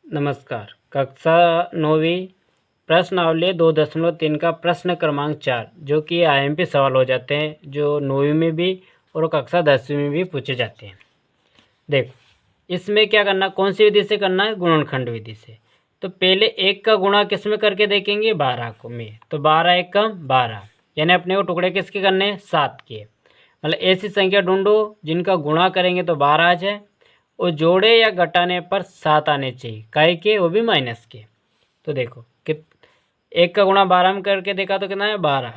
नमस्कार। कक्षा 9वीं प्रश्नावली 2.3 का प्रश्न क्रमांक 4 जो कि आईएमपी सवाल हो जाते हैं, जो 9वीं में भी और कक्षा 10वीं में भी पूछे जाते हैं। देखो, इसमें क्या करना, कौन सी विधि से करना है? गुणनखंड विधि से। तो पहले 1 का गुणा किस में करके देखेंगे? 12 को में। तो 12 1 कम 12, यानी अपने को टुकड़े किसके करने हैं? 7 के। मतलब ऐसी संख्या ढूंढो जिनका गुणा करेंगे तो 12 आ जाए और जोड़े या घटाने पर 7 आने चाहिए, काहे के? वो भी माइनस के। तो देखो कि 1 का गुणा 12 में करके देखा तो कितना है? 12।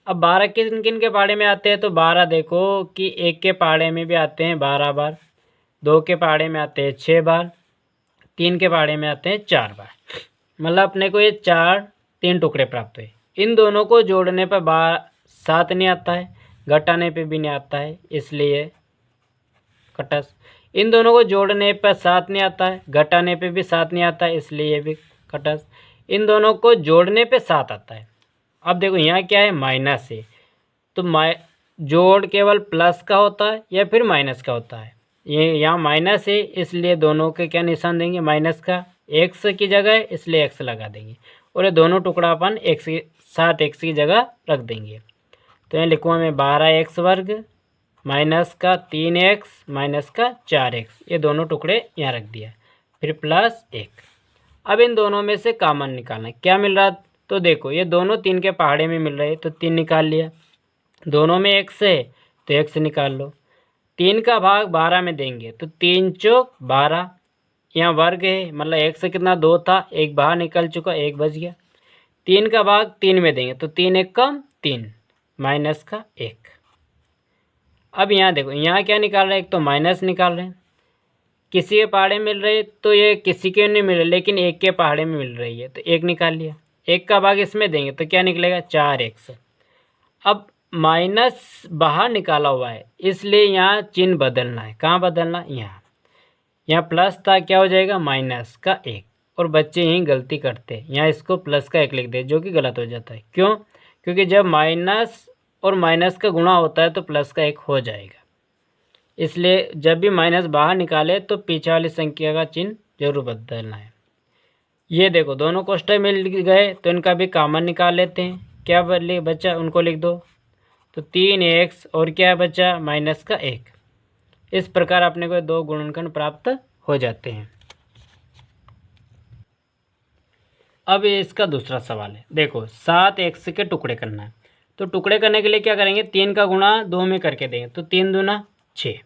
अब 12 किन किन के पहाड़े में आते हैं? तो 12 देखो कि 1 के पहाड़े में भी आते हैं 12 बार, 2 के पहाड़े में आते हैं 6 बार, 3 के पहाड़े में आते हैं 4 बार। मतलब अपने को ये 3 टुकड़े प्राप्त हुए। इन दोनों को जोड़ने पर 7 नहीं आता है, घटाने पे भी नहीं आता है, इसलिए कटस। इन दोनों को जोड़ने पर 7 नहीं आता है, घटाने पे भी 7 नहीं आता है, इसलिए ये भी कटस। इन दोनों को जोड़ने पे 7 आता है। अब देखो यहाँ क्या है? माइनस है, तो जोड़ केवल प्लस का होता है या फिर माइनस का होता है? ये यहाँ माइनस है, इसलिए दोनों के क्या निशान देंगे? माइनस का। एक्स की जगह इसलिए एक्स लगा देंगे और ये दोनों टुकड़ा अपन एक्स 7 एक्स की जगह रख देंगे। तो यहाँ लिखूँगा मैं 12x वर्ग माइनस का 3x माइनस का 4x, ये दोनों टुकड़े यहाँ रख दिया, फिर प्लस 1। अब इन दोनों में से कॉमन निकालना है। क्या मिल रहा? तो देखो ये दोनों 3 के पहाड़े में मिल रहे हैं, तो 3 निकाल लिया। दोनों में x है तो x निकाल लो। 3 का भाग 12 में देंगे तो 3 चौक 12, यहाँ वर्ग है, मतलब x कितना? 2 था, एक बाहर निकल चुका, एक बच गया। 3 का भाग 3 में देंगे तो 3 1 कम 3 माइनस का 1। अब यहाँ देखो, यहाँ क्या निकाल रहे हैं? एक तो माइनस निकाल रहे हैं। किसी के पहाड़े मिल रहे तो ये किसी के नहीं मिल रहे, लेकिन 1 के पहाड़े में मिल रही है तो 1 निकाल लिया। 1 का भाग इसमें देंगे तो क्या निकलेगा? 4x। अब माइनस बाहर निकाला हुआ है, इसलिए यहाँ चिन्ह बदलना है। कहाँ बदलना? यहाँ प्लस था, क्या हो जाएगा? माइनस का 1। और बच्चे यहीं गलती करते हैं, यहाँ इसको प्लस का 1 लिख दे, जो कि गलत हो जाता है। क्यों? क्योंकि जब माइनस और माइनस का गुणा होता है तो प्लस का 1 हो जाएगा, इसलिए जब भी माइनस बाहर निकाले तो पीछे वाली संख्या का चिन्ह जरूर बदलना है। ये देखो दोनों कोष्ठक मिल गए तो इनका भी कॉमन निकाल लेते हैं। क्या बचा? उनको लिख दो। तो 3x और क्या बचा? माइनस का 1। इस प्रकार अपने को 2 गुणनखंड प्राप्त हो जाते हैं। अब ये इसका दूसरा सवाल है। देखो 7x के टुकड़े करना है, तो टुकड़े करने के लिए क्या करेंगे? 3 का गुणा 2 में करके देंगे तो 3 दूना 6।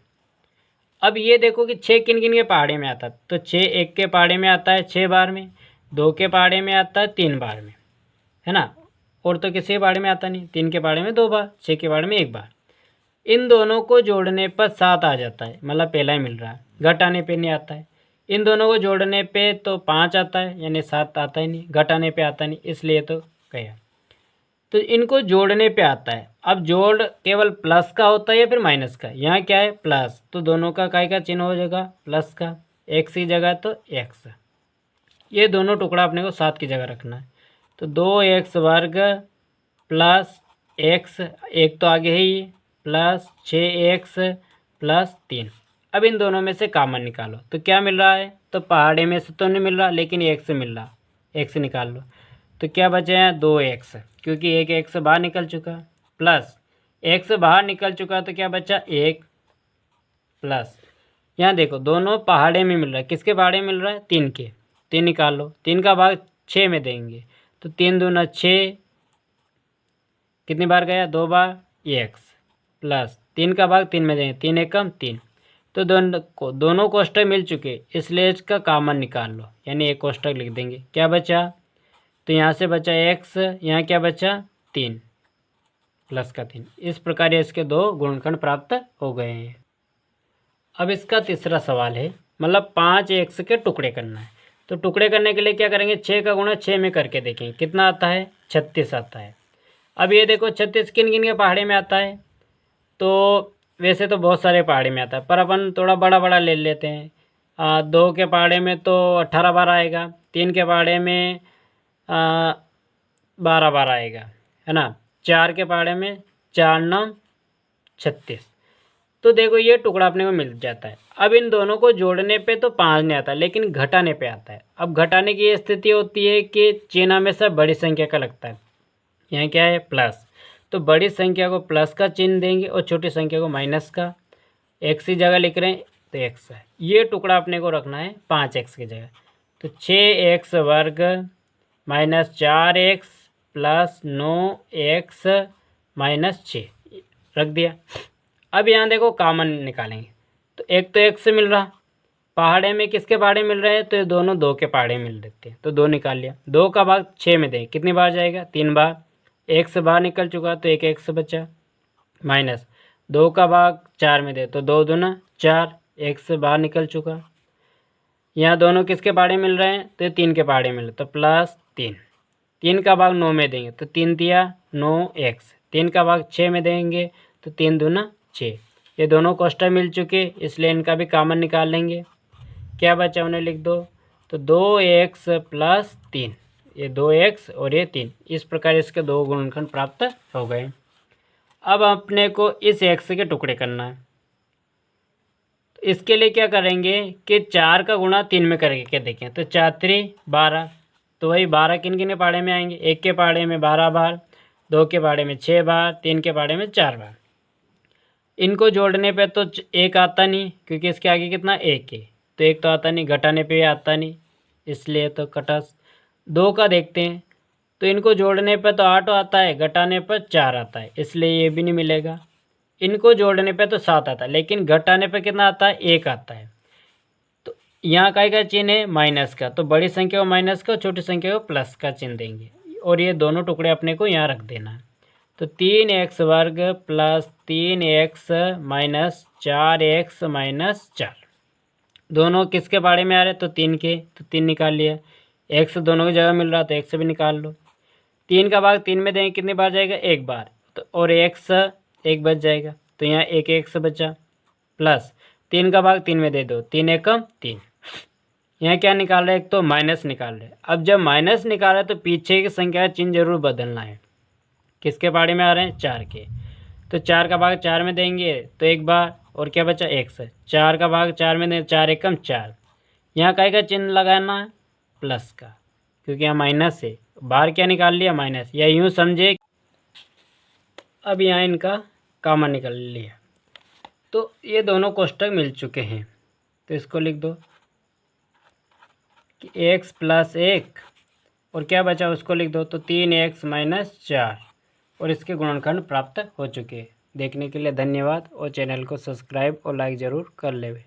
अब ये देखो कि 6 किन किन के पहाड़े में आता है? तो 6 1 के पहाड़े में आता है 6 बार में, 2 के पहाड़े में आता है 3 बार में, है ना? और तो किसी के पहाड़े में आता नहीं। 3 के पहाड़े में 2 बार, 6 के पहाड़े में 1 बार। इन दोनों को जोड़ने पर 7 आ जाता है, मतलब पहला ही मिल रहा है। घटाने पे नहीं आता है। इन दोनों को जोड़ने पे तो 5 आता है, यानी 7 आता ही नहीं। घटाने पे आता नहीं, इसलिए तो गया। तो इनको जोड़ने पे आता है। अब जोड़ केवल प्लस का होता है या फिर माइनस का? यहाँ क्या है? प्लस, तो दोनों का काय का चिन्ह हो जाएगा? प्लस का। एक्स की जगह तो एक्स। ये दोनों टुकड़ा अपने को 7 की जगह रखना है। तो 2x वर्ग प्लस एक्स, एक तो आगे ही, प्लस 6x प्लस 3। अब इन दोनों में से कॉमन निकालो तो क्या मिल रहा है? तो पहाड़े में से तो नहीं मिल रहा, लेकिन एक से मिल रहा, एक से निकाल लो। तो क्या बचे हैं? 2x, क्योंकि एक एक्स बाहर निकल चुका, प्लस एक्स बाहर निकल चुका तो क्या बचा? 1 प्लस। यहाँ देखो दोनों पहाड़े में मिल रहा है। किसके पहाड़े में मिल रहा है? 3 के। 3 निकाल लो। 3 का भाग 6 में देंगे तो 3 दूना 6, कितनी बार गया? 2 बार, ये x प्लस 3 का भाग 3 में देंगे, 3 एक कम 3। तो दोनों कोष्ठक मिल चुके, इसलिए इसका कॉमन निकाल लो, यानी एक कोष्ठक लिख देंगे। क्या बचा? तो यहाँ से बचा x, यहाँ क्या बचा? 3 प्लस का 3। इस प्रकार इसके 2 गुणनखंड प्राप्त हो गए हैं। अब इसका तीसरा सवाल है, मतलब 5x के टुकड़े करना है। तो टुकड़े करने के लिए क्या करेंगे? 6 का गुणा 6 में करके देखेंगे कितना आता है? 36 आता है। अब ये देखो 36 किन किन के पहाड़े में आता है? तो वैसे तो बहुत सारे पहाड़े में आता है, पर अपन थोड़ा बड़ा बड़ा ले लेते हैं। 2 के पहाड़े में तो 18 बार आएगा, 3 के पहाड़े में 12 बार आएगा, है ना? 4 के पहाड़े में 4 9 36। तो देखो ये टुकड़ा अपने को मिल जाता है। अब इन दोनों को जोड़ने पे तो 5 नहीं आता, लेकिन घटाने पे आता है। अब घटाने की ये स्थिति होती है कि चिन्ह हमेशा बड़ी संख्या का लगता है। यहाँ क्या है प्लस, तो बड़ी संख्या को प्लस का चिन्ह देंगे और छोटी संख्या को माइनस का। एक्स की जगह लिख रहे हैं तो एक्स है। ये टुकड़ा अपने को रखना है 5x की जगह। तो 6x वर्ग minus 4x plus 9x minus 6 रख दिया। अब यहाँ देखो कॉमन निकालेंगे, तो एक तो एक से मिल रहा, पहाड़े में किसके पहाड़े मिल रहे हैं, तो ये दोनों 2 के पहाड़े मिल देते हैं, तो 2 निकाल लिया। 2 का भाग 6 में दें, कितनी बार जाएगा, 3 बार। 1 से बाहर निकल चुका तो एक से बचा, माइनस 2 का भाग 4 में दे तो 2 दूना 4, 1 से बाहर निकल चुका। यहाँ दोनों किसके पहाड़े मिल रहे हैं, तो 3 के पहाड़े मिल रहे, तो प्लस 3। 3 का भाग 9 में देंगे तो 3 तिया 9x। 3 का भाग 6 में देंगे तो 3 दूना 6। ये दोनों कोष्ठक मिल चुके, इसलिए इनका भी कॉमन निकाल लेंगे। क्या बचा उन्हें लिख दो, तो 2x प्लस 3, ये 2x और ये 3, इस प्रकार इसके 2 गुणनखंड प्राप्त हो गए। अब अपने को इस x के टुकड़े करना है, तो इसके लिए क्या करेंगे कि 4 का गुणा 3 में करके देखें, तो 4 3 12, तो वही 12 किन किन के पहाड़े में आएंगे, 1 के पहाड़े में 12 बार, 2 के पहाड़े में 6 बार, 3 के पहाड़े में 4 बार। इनको जोड़ने पे तो 1 आता नहीं, क्योंकि इसके आगे कितना 1 है, तो 1 तो आता नहीं, घटाने पे आता नहीं, इसलिए तो कटा। 2 का देखते हैं, तो इनको जोड़ने पे तो 8 आता है, घटाने पर 4 आता है, इसलिए ये भी नहीं मिलेगा। इनको जोड़ने पे तो 7 आता है, लेकिन घटाने पे कितना आता है, 1 आता है। तो यहाँ का चिन्ह है माइनस का, तो बड़ी संख्या को माइनस का, छोटी संख्या को प्लस का चिन्ह देंगे, और ये दोनों टुकड़े अपने को यहाँ रख देना है। तो 3x वर्ग plus 3x minus 4x minus 4, दोनों किसके बारे में आ रहे, तो 3 के, तो 3 निकाल लिया। x दोनों की जगह मिल रहा, तो x भी निकाल लो। 3 का भाग 3 में देंगे, कितनी बार जाएगा, 1 बार, तो और x 1 बच जाएगा, तो यहाँ 1 x बचा, प्लस 3 का भाग 3 में दे दो, 3 एकम 3। यहाँ क्या निकाल रहे हैं, एक तो माइनस निकाल रहे हैं। अब जब माइनस निकाल रहे हैं तो पीछे की संख्या का चिन्ह जरूर बदलना है। किसके पहाड़े में आ रहे हैं, 4 के, तो 4 का भाग 4 में देंगे तो 1 बार, और क्या बचा x, 4 का भाग 4 में दें, 4 एकम 4। यहाँ का चिन्ह लगाना है प्लस का, क्योंकि यहाँ माइनस है, बाहर क्या निकाल लिया, माइनस, या यूँ समझे। अब यहाँ इनका कॉमन निकाल लिया, तो ये दोनों कोष्ठक मिल चुके हैं, तो इसको लिख दो कि x प्लस 1, और क्या बचा उसको लिख दो, तो 3x माइनस 4, और इसके गुणनखंड प्राप्त हो चुके हैं। देखने के लिए धन्यवाद, और चैनल को सब्सक्राइब और लाइक ज़रूर कर लेवे।